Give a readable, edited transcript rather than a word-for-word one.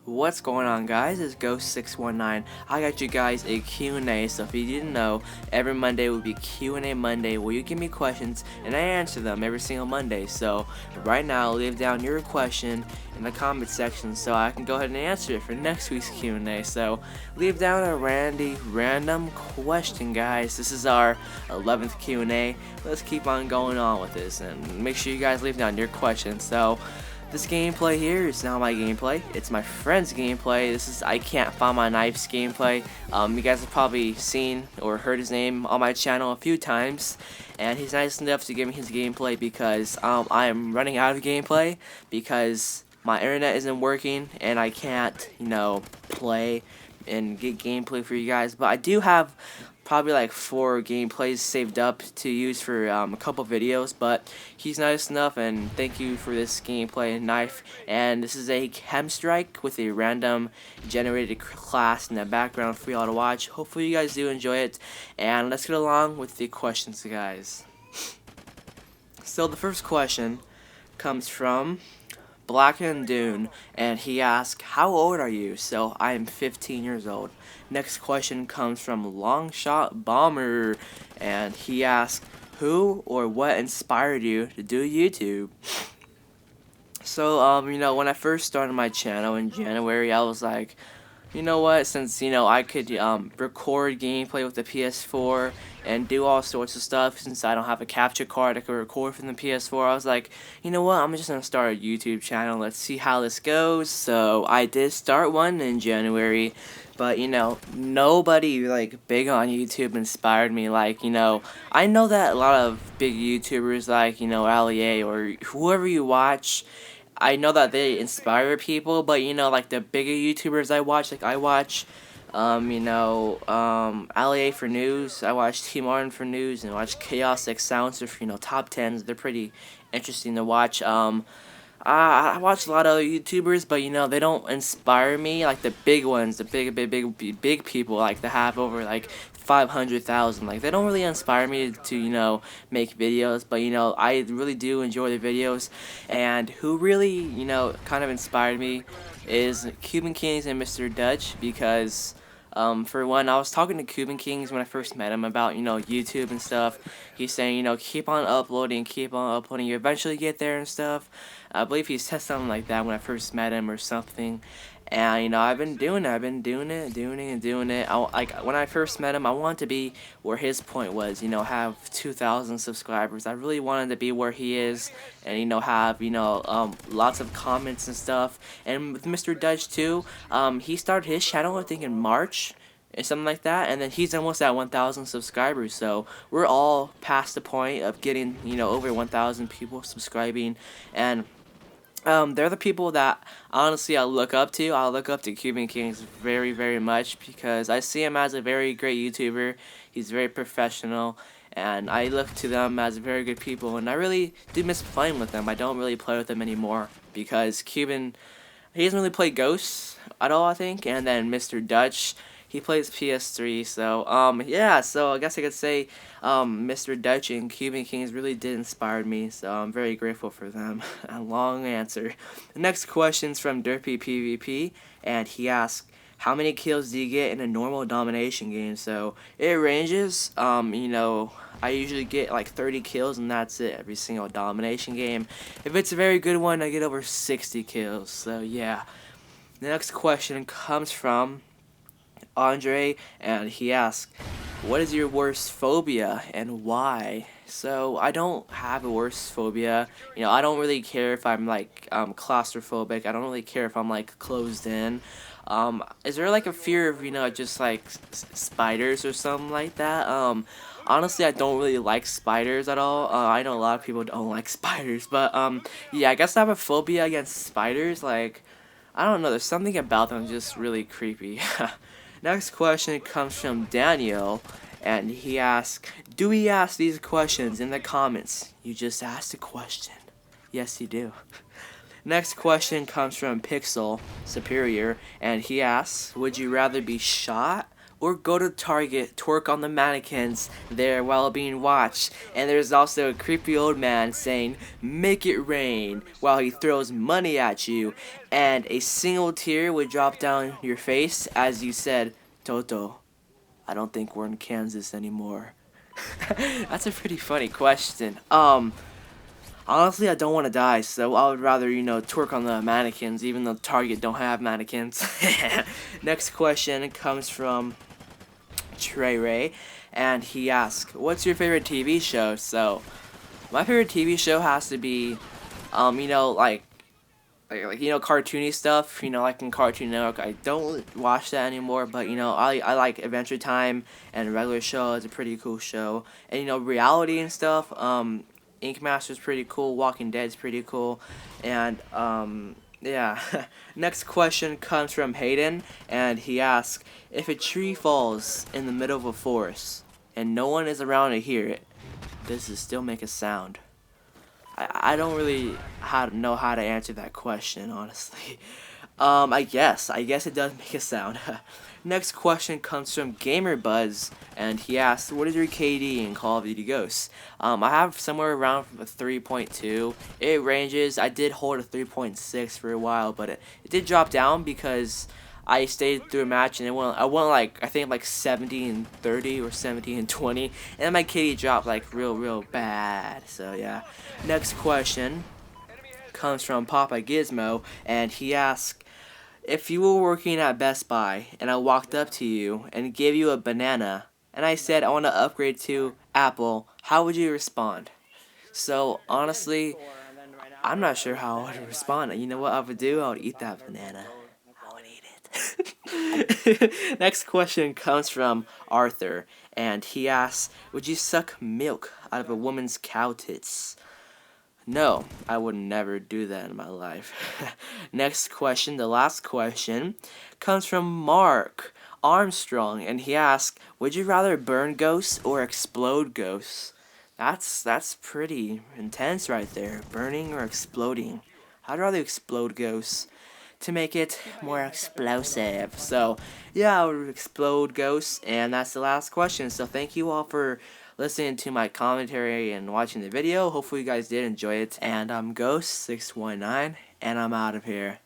What's going on, guys? It's Ghost619. I got you guys a Q&A, so if you didn't know, every Monday will be Q&A Monday where you give me questions and I answer them every single Monday. So right now, leave down your question in the comment section so I can go ahead and answer it for next week's Q&A. So leave down a random question, guys. This is our 11th Q&A. Let's keep on going on with this and make sure you guys leave down your questions. So this gameplay here is not my gameplay. It's my friend's gameplay. This is I Can't Find My Knife's gameplay. You guys have probably seen or heard his name on my channel a few times, and he's nice enough to give me his gameplay because I am running out of gameplay because my internet isn't working and I can't, play and get gameplay for you guys. But I do have probably like 4 gameplays saved up to use for a couple videos, but he's nice enough, and thank you for this gameplay knife. And this is a chem strike with a random generated class in the background for y'all to watch. Hopefully you guys do enjoy it, and let's get along with the questions, guys. So the first question comes from Black and Dune, and he asked, how old are you? So I am 15 years old. Next question comes from Longshot Bomber, and he asked, who or what inspired you to do YouTube? So when I first started my channel in January, I was like, you know what, since I could record gameplay with the PS4 and do all sorts of stuff, since I don't have a capture card I could record from the PS4, I was like, you know what, I'm just gonna start a YouTube channel, let's see how this goes. So I did start one in January, but nobody like big on YouTube inspired me. Like, I know that a lot of big YouTubers like LEA or whoever you watch, I know that they inspire people, but like the bigger YouTubers I watch, like I watch LEA for news, I watch T Martin for news, and I watch Chaos X Sounds for top 10s. They're pretty interesting to watch. I watch a lot of other YouTubers, but they don't inspire me like the big ones, the big people like that have over like 500,000. Like, they don't really inspire me to make videos, but I really do enjoy the videos. And who really kind of inspired me is Cuban Kings and Mr. Dutch, because for one, I was talking to Cuban Kings when I first met him about YouTube and stuff. He's saying keep on uploading, you eventually get there and stuff. I believe he said something like that when I first met him or something. And I've been doing it. Like, when I first met him, I wanted to be where his point was, have 2,000 subscribers. I really wanted to be where he is, and have lots of comments and stuff. And with Mr. Dutch too, he started his channel I think in March and something like that, and then he's almost at 1,000 subscribers. So we're all past the point of getting over 1,000 people subscribing, and they're the people that honestly I look up to. I look up to Cuban Kings very, very much because I see him as a very great YouTuber. He's very professional, and I look to them as very good people, and I really do miss playing with them. I don't really play with them anymore because Cuban, he doesn't really play Ghosts at all, I think, and then Mr. Dutch, he plays PS3. So yeah, so I guess I could say Mr. Dutch and Cuban Kings really did inspire me, so I'm very grateful for them. A long answer. The next question's from Derpy PvP, and he asks, how many kills do you get in a normal domination game? So it ranges. I usually get like 30 kills, and that's it every single domination game. If it's a very good one, I get over 60 kills. So yeah. The next question comes from Andre, and he asks, what is your worst phobia and why? So I don't have a worst phobia. I don't really care if I'm like claustrophobic. I don't really care if I'm like closed in. Is there like a fear of just like spiders or something like that? Honestly, I don't really like spiders at all. I know a lot of people don't like spiders, but yeah, I guess I have a phobia against spiders. Like, I don't know, there's something about them just really creepy. Next question comes from Daniel, and he asks, do we ask these questions in the comments? You just asked a question. Yes, you do. Next question comes from Pixel Superior, and he asks, would you rather be shot or go to Target, twerk on the mannequins there while being watched. And there's also a creepy old man saying, "Make it rain," while he throws money at you, and a single tear would drop down your face as you said, "Toto, I don't think we're in Kansas anymore." That's a pretty funny question. Honestly, I don't want to die, so I would rather, twerk on the mannequins, even though Target don't have mannequins. Next question comes from Trey Ray, and he asks, "What's your favorite TV show?" So, my favorite TV show has to be, cartoony stuff. Like in Cartoon Network, I don't watch that anymore, but I like Adventure Time, and Regular Show is a pretty cool show, and reality and stuff. Ink Master's pretty cool. Walking Dead's pretty cool, and yeah. Next question comes from Hayden, and he asks, "If a tree falls in the middle of a forest and no one is around to hear it, does it still make a sound?" I don't really know how to answer that question, honestly. I guess it does make a sound. Next question comes from Gamer Buzz, and he asks, "What is your KD in Call of Duty Ghosts?" I have somewhere around a 3.2. It ranges. I did hold a 3.6 for a while, but it did drop down because I stayed through a match and I won like I think like 70 and 30 or 70 and 20, and then my KD dropped like real bad. So yeah. Next question comes from Papa Gizmo, and he asks, "If you were working at Best Buy and I walked up to you and gave you a banana and I said I want to upgrade to Apple, how would you respond?" So honestly, I'm not sure how I would respond. You know what I would do? I would eat that banana. I would eat it. Next question comes from Arthur, and he asks, "Would you suck milk out of a woman's cow tits?" No, I would never do that in my life. Next question, the last question, comes from Mark Armstrong, and he asks, "Would you rather burn ghosts or explode ghosts?" That's pretty intense right there. Burning or exploding. I'd rather explode ghosts to make it more explosive. So yeah, I would explode ghosts, and that's the last question. So thank you all for listening to my commentary and watching the video. Hopefully you guys did enjoy it. And I'm Ghost619, and I'm out of here.